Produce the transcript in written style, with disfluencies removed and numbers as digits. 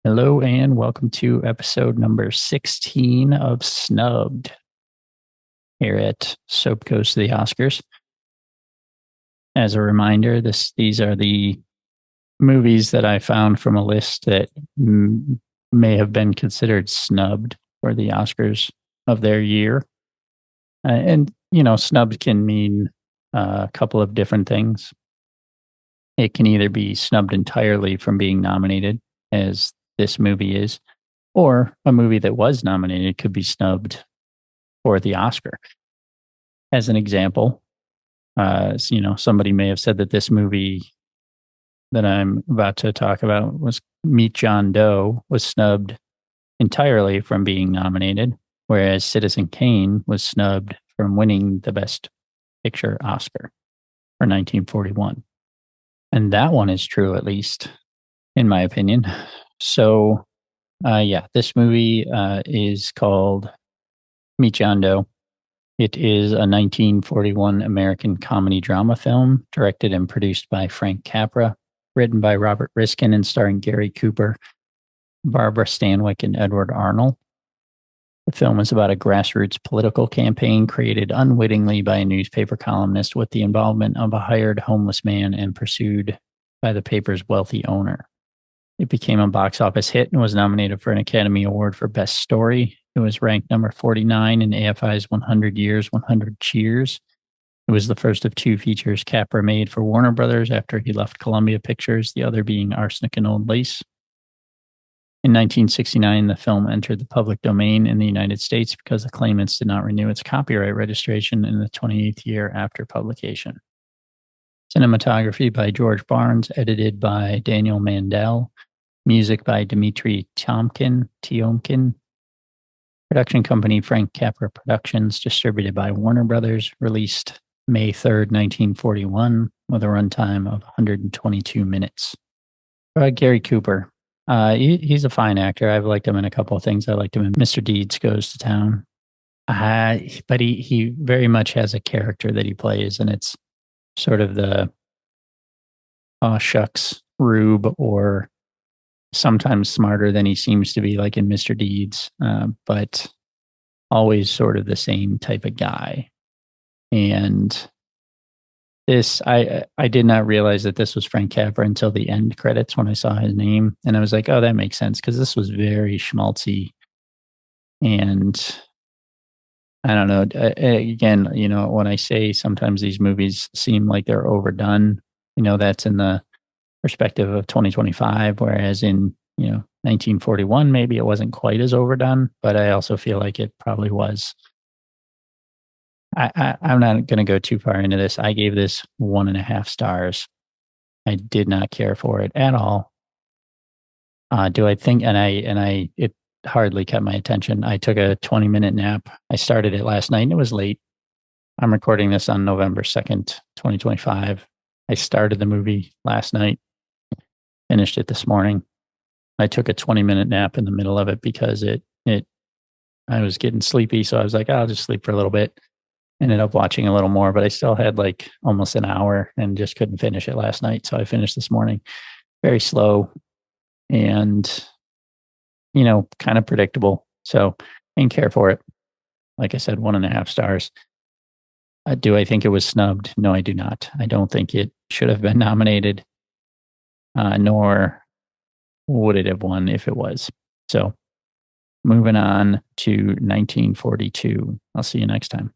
Hello and welcome to episode number 16 of Snubbed here at Soap Goes to the Oscars. As a reminder, these are the movies that I found from a list that may have been considered snubbed for the Oscars of their year. Snubbed can mean a couple of different things. It can either be snubbed entirely from being nominated, as this movie is, or a movie that was nominated could be snubbed for the Oscar. As an example, somebody may have said that this movie that I'm about to talk about was Meet John Doe was snubbed entirely from being nominated, whereas Citizen Kane was snubbed from winning the Best Picture Oscar for 1941. And that one is true, at least in my opinion. So, this movie is called Meet John Doe. It is a 1941 American comedy drama film directed and produced by Frank Capra, written by Robert Riskin and starring Gary Cooper, Barbara Stanwyck, and Edward Arnold. The film is about a grassroots political campaign created unwittingly by a newspaper columnist with the involvement of a hired homeless man and pursued by the paper's wealthy owner. It became a box office hit and was nominated for an Academy Award for Best Story. It was ranked number 49 in AFI's 100 Years, 100 Cheers. It was the first of two features Capra made for Warner Brothers after he left Columbia Pictures, the other being Arsenic and Old Lace. In 1969, the film entered the public domain in the United States because the claimants did not renew its copyright registration in the 28th year after publication. Cinematography by George Barnes, edited by Daniel Mandel. Music by Dmitry Tiomkin. Production company Frank Capra Productions, distributed by Warner Brothers, released May 3rd, 1941, with a runtime of 122 minutes. Gary Cooper. He's a fine actor. I've liked him in a couple of things. I liked him in Mr. Deeds Goes to Town. But he very much has a character that he plays, and it's sort of the aw shucks rube, or sometimes smarter than he seems to be, like in Mr. Deeds, but always sort of the same type of guy. And this, I did not realize that this was Frank Capra until the end credits when I saw his name. And I was like, oh, that makes sense, because this was very schmaltzy. And I don't know, again, when I say sometimes these movies seem like they're overdone, that's in the perspective of 2025, whereas in 1941 maybe it wasn't quite as overdone, but I also feel like it probably was. I'm not going to go too far into this. I gave this 1.5 stars. I did not care for it at all. Do I think? It hardly kept my attention. I took a 20-minute nap. I started it last night and it was late. I'm recording this on November 2nd, 2025. I started the movie last night, finished it this morning. I took a 20-minute nap in the middle of it because I was getting sleepy. So I was like, I'll just sleep for a little bit. Ended up watching a little more, but I still had like almost an hour and just couldn't finish it last night. So I finished this morning. Very slow and, kind of predictable. So I didn't care for it. Like I said, 1.5 stars. Do I think it was snubbed? No, I do not. I don't think it should have been nominated, nor would it have won if it was. So moving on to 1942. I'll see you next time.